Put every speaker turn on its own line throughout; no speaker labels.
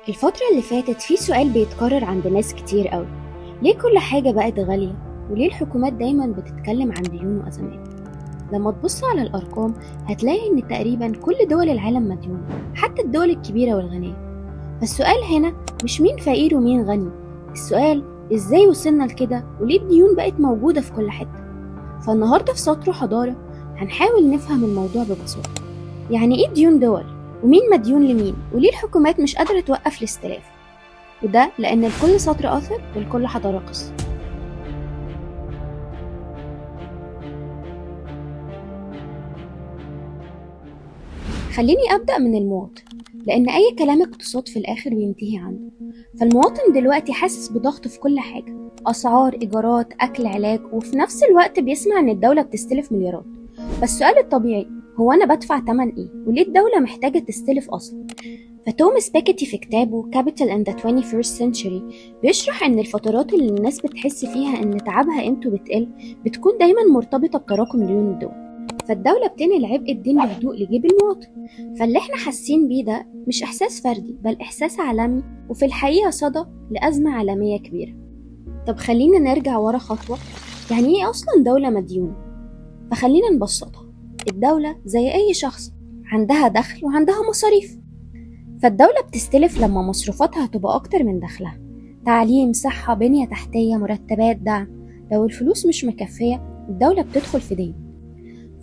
الفترة اللي فاتت في سؤال بيتكرر عند ناس كتير قوي. ليه كل حاجة بقت غالية؟ وليه الحكومات دايما بتتكلم عن ديون وأزمات؟ لما تبص على الأرقام هتلاقي إن تقريبا كل دول العالم مديونة، حتى الدول الكبيرة والغنية. فالسؤال هنا مش مين فقير ومين غني، السؤال إزاي وصلنا لكده وليه الديون بقت موجودة في كل حتة. فالنهاردة في سطر حضارة هنحاول نفهم الموضوع ببساطة. يعني إيه ديون دول؟ ومين مديون لمين؟ وليه الحكومات مش قادرة توقف الاستلاف؟ وده لأن لكل سطر أثر ولكل حضارة قصة. خليني أبدأ من المواطن، لأن أي كلام اقتصاد في الآخر بينتهي عنه. فالمواطن دلوقتي حاسس بضغط في كل حاجة، أسعار، إيجارات، أكل، علاج، وفي نفس الوقت بيسمع إن الدولة بتستلف مليارات. فالسؤال الطبيعي هو أنا بدفع تمن إيه؟ وليه الدولة محتاجة تستلف أصلا؟ فتوماس بيكيتي في كتابه Capital in the 21st Century بيشرح إن الفترات اللي الناس بتحس فيها إن تعبها قيمته بتقل بتكون دايما مرتبطة بتراكم ديون الدول. فالدولة بتنقل عبء الدين بهدوء لجيب المواطن. فاللي احنا حاسين بيه ده مش إحساس فردي، بل إحساس عالمي، وفي الحقيقة صدى لأزمة عالمية كبيرة. طب خلينا نرجع ورا خطوة. يعني إيه أصلا دولة مديونة؟ فخلينا نبسطها. الدولة زي أي شخص عندها دخل وعندها مصاريف. فالدولة بتستلف لما مصروفاتها تبقى أكتر من دخلها، تعليم، صحة، بنية تحتية، مرتبات، دعم. لو الفلوس مش مكفية الدولة بتدخل في دين.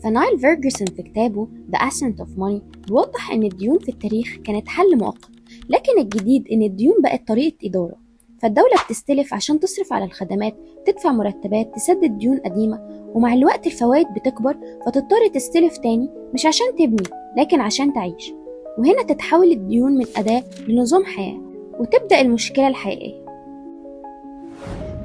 فنايل فيرجسون في كتابه The Ascent of Money بيوضح إن الديون في التاريخ كانت حل مؤقت، لكن الجديد إن الديون بقت طريقة إدارة. فالدولة بتستلف عشان تصرف على الخدمات، تدفع مرتبات، تسدد ديون قديمة، ومع الوقت الفوائد بتكبر فتضطر تستلف تاني، مش عشان تبني لكن عشان تعيش. وهنا تتحول الديون من أداة لنظام حياة، وتبدأ المشكلة الحقيقية.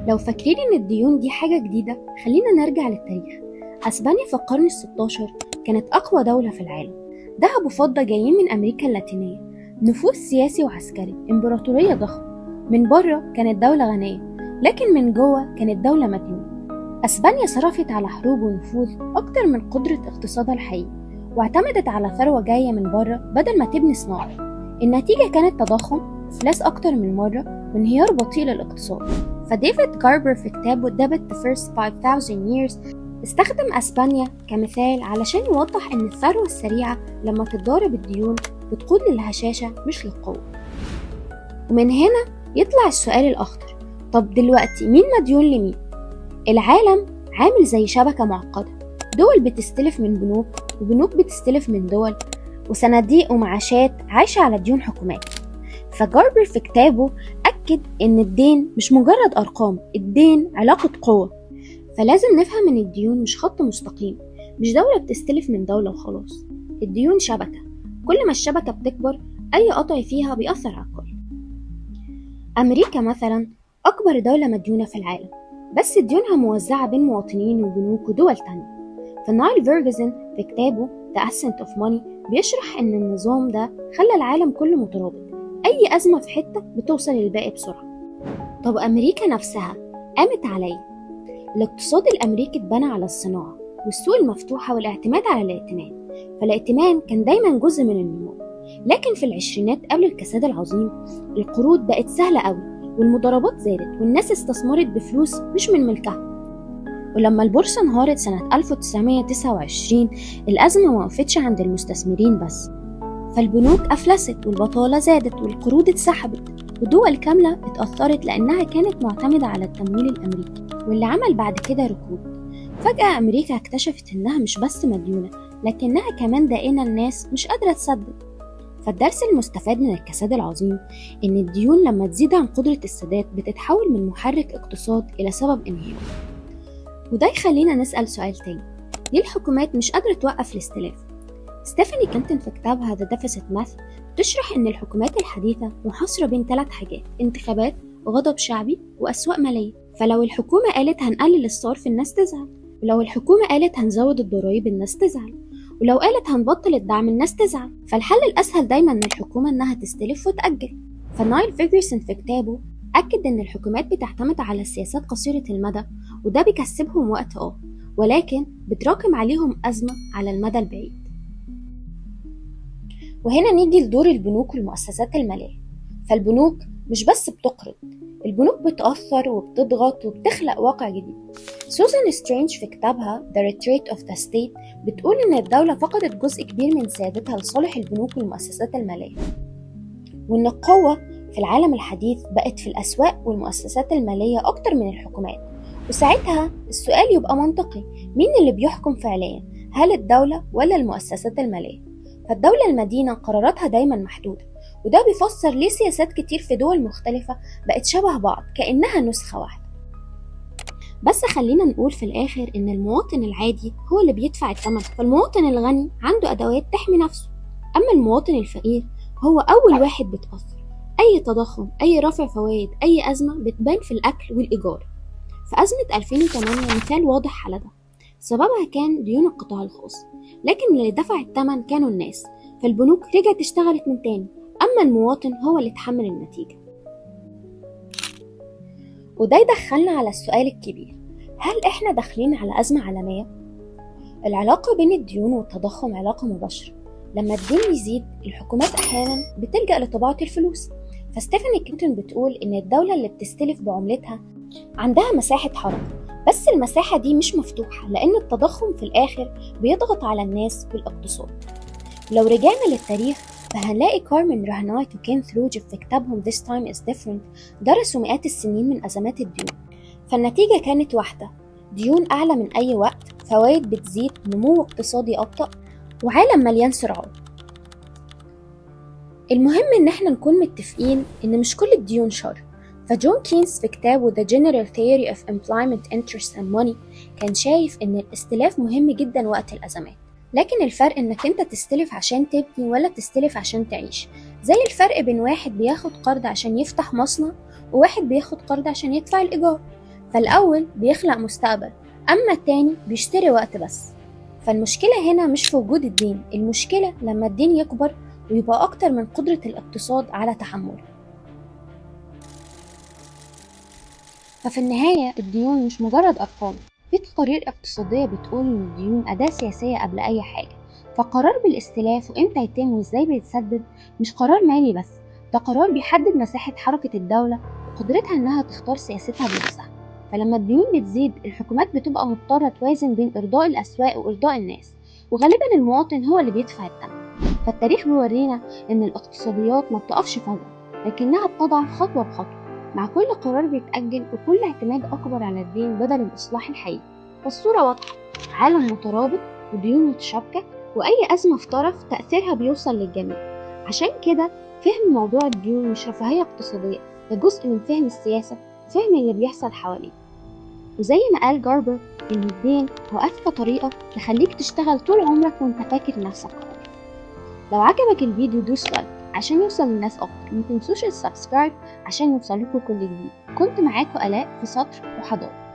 لو فاكرين إن الديون دي حاجة جديدة، خلينا نرجع للتاريخ. أسبانيا في القرن ال16 كانت أقوى دولة في العالم. ذهب وفضة جايين من أمريكا اللاتينية، نفوذ سياسي وعسكري، إمبراطورية ضخمة. من بره كانت دولة غنية، لكن من جوه كانت دولة مديونة. أسبانيا صرفت على حروب ونفوذ أكتر من قدرة اقتصادها الحقيقي، واعتمدت على ثروة جاية من بره بدل ما تبني صناعة. النتيجة كانت تضخم، إفلاس أكتر من مرة، وانهيار بطيء للاقتصاد. فديفيد جاربر في كتابه Debt the First 5000 Years استخدم أسبانيا كمثال علشان يوضح إن الثروة السريعة لما تتضارب الديون بتقود للهشاشة مش للقوة. ومن هنا يطلع السؤال الأخطر. طب دلوقتي مين مديون لمين؟ العالم عامل زي شبكة معقدة، دول بتستلف من بنوك، وبنوك بتستلف من دول، وصناديق ومعاشات عايشة على ديون حكومات. فجاربر في كتابه أكد إن الدين مش مجرد أرقام، الدين علاقة قوة. فلازم نفهم إن الديون مش خط مستقيم، مش دولة بتستلف من دولة وخلاص. الديون شبكة، كل ما الشبكة بتكبر أي قطع فيها بيأثر على الكل. أمريكا مثلا أكبر دولة مديونة في العالم، بس ديونها موزعة بين مواطنين وبنوك ودول تانية. فنايل فيرجسون في كتابه The Ascent of Money بيشرح إن النظام ده خلى العالم كله مترابط، أي أزمة في حتة بتوصل للباقي بسرعة. طب أمريكا نفسها قامت عليه. الاقتصاد الأمريكي اتبنى على الصناعة والسوق المفتوحة والاعتماد على الائتمان، فالائتمان كان دايما جزء من النمو. لكن في العشرينات قبل الكساد العظيم القروض بقت سهلة قوي، والمضاربات زادت، والناس استثمرت بفلوس مش من ملكها. ولما البورصة انهارت سنة 1929 الأزمة ما وقفتش عند المستثمرين بس، فالبنوك أفلست والبطالة زادت والقروض اتسحبت، ودول كاملة اتأثرت لأنها كانت معتمدة على التمويل الأمريكي، واللي عمل بعد كده ركود. فجأة أمريكا اكتشفت إنها مش بس مديونة، لكنها كمان دائنة الناس مش قادرة تسدد. فالدرس المستفاد من الكساد العظيم إن الديون لما تزيد عن قدرة السداد بتتحول من محرك اقتصاد إلى سبب انهيار. وده يخلينا نسأل سؤال تاني، ليه الحكومات مش قادرة توقف الاستلاف؟ ستيفاني كانتن في كتابها The Deficit Myth بتشرح إن الحكومات الحديثة محاصرة بين 3 حاجات: انتخابات، وغضب شعبي، وأسواق مالية. فلو الحكومة قالت هنقلل الصرف الناس تزعل، ولو الحكومة قالت هنزود الضرايب الناس تزعل، ولو قالت هنبطل الدعم الناس تزعل. فالحل الأسهل دايما للحكومة إنها تستلف وتأجل. فنايل فيرجسون في كتابه أكد إن الحكومات بتعتمد على سياسات قصيرة المدى، وده بيكسبهم وقت ولكن بتراكم عليهم أزمة على المدى البعيد. وهنا نيجي لدور البنوك والمؤسسات المالية. فالبنوك مش بس بتقرض، البنوك بتأثر وبتضغط وبتخلق واقع جديد. سوزان سترينج في كتابها The Retreat of the State بتقول إن الدولة فقدت جزء كبير من سيادتها لصالح البنوك والمؤسسات المالية، وإن القوة في العالم الحديث بقت في الأسواق والمؤسسات المالية أكتر من الحكومات. وساعتها السؤال يبقى منطقي، مين اللي بيحكم فعليا؟ هل الدولة ولا المؤسسات المالية؟ فالدولة المدينة قراراتها دايما محدودة، وده بيفسر ليه سياسات كتير في دول مختلفة بقت شبه بعض كأنها نسخة واحدة. بس خلينا نقول في الآخر إن المواطن العادي هو اللي بيدفع الثمن، فالمواطن الغني عنده أدوات تحمي نفسه، أما المواطن الفقير هو أول واحد بيتأثر. أي تضخم، أي رفع فوائد، أي أزمة بتبان في الأكل والإيجار. فأزمة 2008 مثال واضح على ده، سببها كان ديون القطاع الخاص، لكن اللي دفع الثمن كانوا الناس، فالبنوك رجعت اشتغلت من تاني، أما المواطن هو اللي اتحمل النتيجة. وده يدخلنا على السؤال الكبير، هل إحنا داخلين على أزمة عالمية؟ العلاقة بين الديون والتضخم علاقة مباشرة. لما الدين يزيد الحكومات أحيانا بتلجأ لطباعة الفلوس، فستيفاني كلينتون بتقول إن الدولة اللي بتستلف بعملتها عندها مساحة حركة، بس المساحة دي مش مفتوحة لأن التضخم في الآخر بيضغط على الناس والاقتصاد. لو رجعنا للتاريخ فهنلاقي كارمن راهنايت وكين ثروج في كتابهم This Time is Different درسوا مئات السنين من أزمات الديون، فالنتيجة كانت واحدة: ديون أعلى من أي وقت، فوائد بتزيد، نمو اقتصادي أبطأ، وعالم مليان صراعات. المهم إن احنا نكون متفقين إن مش كل الديون شر. فجون كينز في كتابه The General Theory of Employment, Interest and Money كان شايف إن الاستلاف مهم جدا وقت الأزمات، لكن الفرق إنك أنت تستلف عشان تبني ولا تستلف عشان تعيش. زي الفرق بين واحد بياخد قرض عشان يفتح مصنع وواحد بياخد قرض عشان يدفع الإيجار، فالأول بيخلق مستقبل، أما التاني بيشتري وقت بس. فالمشكلة هنا مش في وجود الدين، المشكلة لما الدين يكبر ويبقى أكتر من قدرة الاقتصاد على تحمله. ففي النهاية الديون مش مجرد أرقام، في تقارير اقتصادية بتقول إن الديون أداة سياسية قبل أي حاجة. فقرار بالاستلاف وإمتى يتم وإزاي بيتسدد مش قرار مالي بس، ده قرار بيحدد مساحة حركة الدولة وقدرتها إنها تختار سياستها بنفسها. فلما الديون بتزيد الحكومات بتبقى مضطرة توازن بين إرضاء الأسواق وإرضاء الناس، وغالبا المواطن هو اللي بيدفع الثمن. فالتاريخ بيورينا إن الاقتصاديات ما بتقفش فجأة، لكنها بتضعف خطوة بخطوة مع كل قرار بيتأجل وكل اعتماد أكبر على الدين بدل الإصلاح الحقيقي. فالصورة واضحة، عالم مترابط وديون متشابكة، وأي أزمة في طرف تأثيرها بيوصل للجميع. عشان كده فهم موضوع الديون مش رفاهية اقتصادية، ده جزء من فهم السياسة وفهم اللي بيحصل حواليه. وزي ما قال جاربر إن الدين هو أذكى طريقة تخليك تشتغل طول عمرك وانت فاكر نفسك قوي. لو عجبك الفيديو دوس لايك عشان يوصل للناس أكتر، متنسوش السبسكرايب عشان يوصلكوا كل جديد. كنت معاكم آلاء في سطر وحضارة.